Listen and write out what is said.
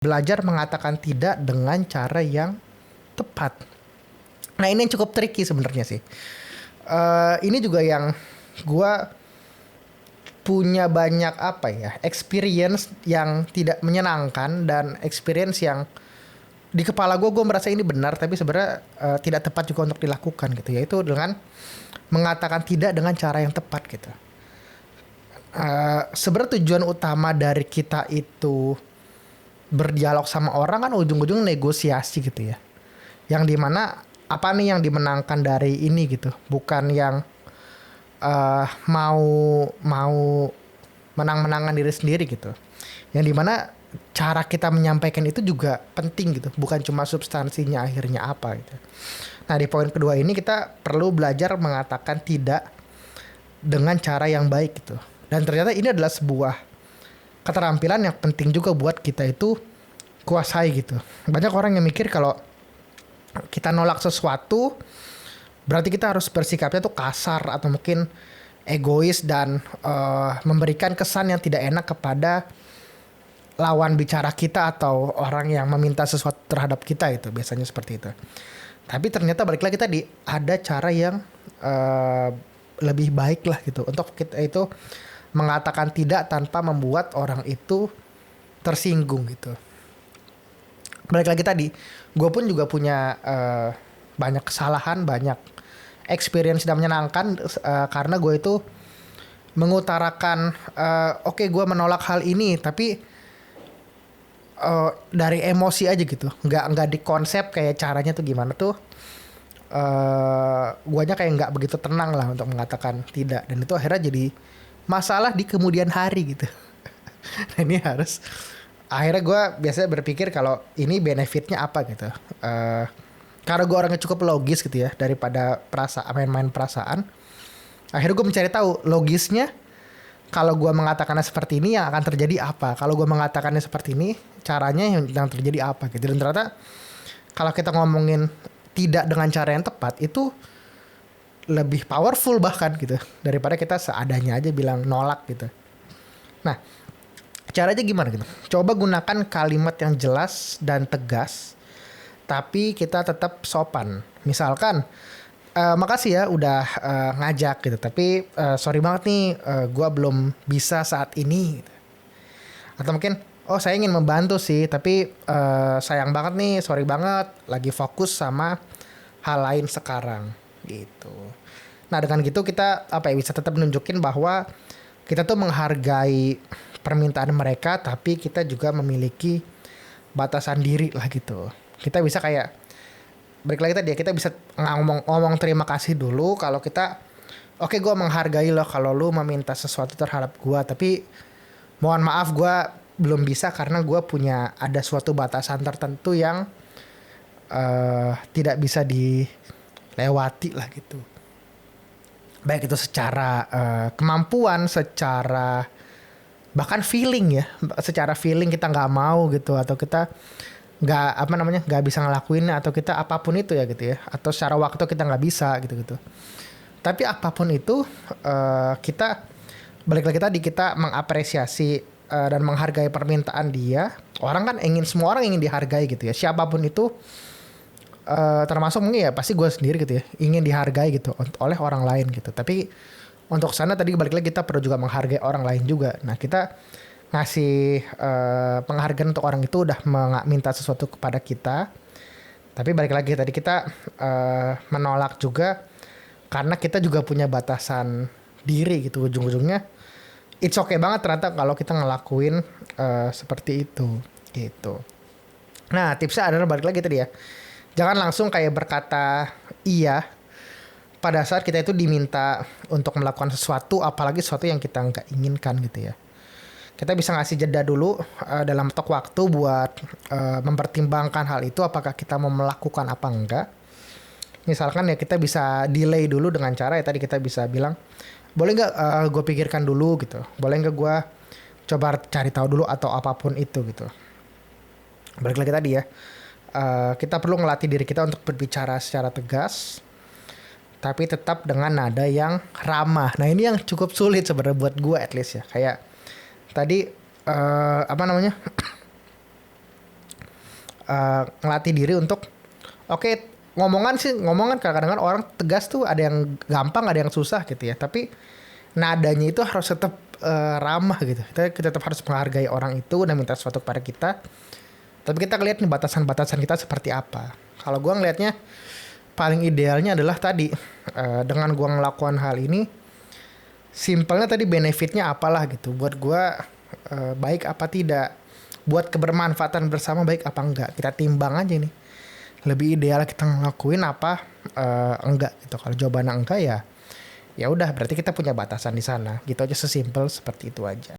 belajar mengatakan tidak dengan cara yang tepat. Nah ini yang cukup tricky sebenarnya sih. Ini juga yang gue punya banyak experience yang tidak menyenangkan dan experience yang di kepala gue merasa ini benar tapi sebenarnya tidak tepat juga untuk dilakukan gitu, yaitu dengan mengatakan tidak dengan cara yang tepat gitu. Sebenarnya tujuan utama dari kita itu berdialog sama orang kan ujung-ujung negosiasi gitu ya, yang dimana apa nih yang dimenangkan dari ini gitu, bukan yang mau menang-menangan diri sendiri gitu, yang dimana cara kita menyampaikan itu juga penting gitu, bukan cuma substansinya akhirnya apa gitu. Nah di poin kedua ini kita perlu belajar mengatakan tidak dengan cara yang baik gitu, dan ternyata ini adalah sebuah keterampilan yang penting juga buat kita itu kuasai gitu. Banyak orang yang mikir kalau kita nolak sesuatu berarti kita harus bersikapnya tuh kasar atau mungkin egois dan memberikan kesan yang tidak enak kepada lawan bicara kita atau orang yang meminta sesuatu terhadap kita, itu biasanya seperti itu. Tapi ternyata balik lagi tadi ada cara yang lebih baik lah gitu untuk kita itu mengatakan tidak tanpa membuat orang itu tersinggung gitu. Balik lagi tadi, gue pun juga punya banyak kesalahan, banyak experience tidak menyenangkan karena gue itu mengutarakan oke, gue menolak hal ini tapi dari emosi aja gitu, nggak di konsep kayak caranya tuh gimana tuh. Guanya kayak nggak begitu tenang lah untuk mengatakan tidak, dan itu akhirnya jadi masalah di kemudian hari gitu. Nah ini harus akhirnya gue biasanya berpikir kalau ini benefitnya apa gitu. Karena gue orangnya cukup logis gitu ya, daripada main-main perasaan. Akhirnya gue mencari tahu logisnya, kalau gue mengatakannya seperti ini yang akan terjadi apa, kalau gue mengatakannya seperti ini caranya yang terjadi apa gitu. Dan ternyata kalau kita ngomongin tidak dengan cara yang tepat itu lebih powerful bahkan gitu daripada kita seadanya aja bilang nolak gitu. Nah caranya gimana gitu? Coba gunakan kalimat yang jelas dan tegas tapi kita tetap sopan. Misalkan makasih ya udah ngajak gitu, tapi sorry banget nih gue belum bisa saat ini gitu. Atau mungkin saya ingin membantu sih tapi sayang banget nih, sorry banget lagi fokus sama hal lain sekarang gitu. Nah dengan gitu kita bisa tetap nunjukin bahwa kita tuh menghargai permintaan mereka tapi kita juga memiliki batasan diri lah gitu. Kita bisa kayak balik lagi tadi ya, kita bisa ngomong terima kasih dulu kalau kita oke, gue menghargai lo kalau lo meminta sesuatu terhadap gue, tapi mohon maaf gue belum bisa karena gue punya ada suatu batasan tertentu yang tidak bisa dilewati lah gitu. Baik itu secara kemampuan, secara bahkan feeling ya, secara feeling kita nggak mau gitu, atau kita nggak bisa ngelakuinnya, atau kita apapun itu ya gitu ya, atau secara waktu kita nggak bisa gitu. Tapi apapun itu kita balik lagi tadi, kita mengapresiasi dan menghargai permintaan dia. Semua orang ingin dihargai gitu ya, siapapun itu, termasuk mungkin ya pasti gue sendiri gitu ya, ingin dihargai gitu oleh orang lain gitu. Tapi untuk sana tadi balik lagi kita perlu juga menghargai orang lain juga. Nah kita ngasih penghargaan untuk orang itu udah minta sesuatu kepada kita, tapi balik lagi tadi kita menolak juga karena kita juga punya batasan diri gitu. Ujung-ujungnya it's okay banget ternyata kalau kita ngelakuin seperti itu gitu. Nah tipsnya adalah balik lagi tadi ya, jangan langsung kayak berkata iya pada saat kita itu diminta untuk melakukan sesuatu, apalagi sesuatu yang kita nggak inginkan gitu ya. Kita bisa ngasih jeda dulu dalam waktu buat mempertimbangkan hal itu, apakah kita mau melakukan apa enggak. Misalkan ya kita bisa delay dulu dengan cara ya tadi kita bisa bilang, boleh nggak gue pikirkan dulu gitu, boleh nggak gue coba cari tahu dulu atau apapun itu gitu. Balik lagi tadi ya, kita perlu ngelatih diri kita untuk berbicara secara tegas tapi tetap dengan nada yang ramah. Nah ini yang cukup sulit sebenarnya buat gue at least ya. Kayak tadi ngelatih diri untuk oke, ngomongan kadang-kadang orang tegas tuh ada yang gampang, ada yang susah gitu ya. Tapi nadanya itu harus tetap ramah gitu. Kita tetap harus menghargai orang itu dan minta sesuatu kepada kita. Tapi kita lihat nih batasan-batasan kita seperti apa. Kalau gue ngelihatnya paling idealnya adalah tadi dengan gue ngelakukan hal ini, simpelnya tadi benefitnya apalah gitu. Buat gue baik apa tidak, buat kebermanfaatan bersama baik apa enggak. Kita timbang aja nih. Lebih ideal kita ngelakuin apa enggak gitu. Kalau jawabannya enggak ya udah berarti kita punya batasan di sana. Gitu aja, sesimpel seperti itu aja.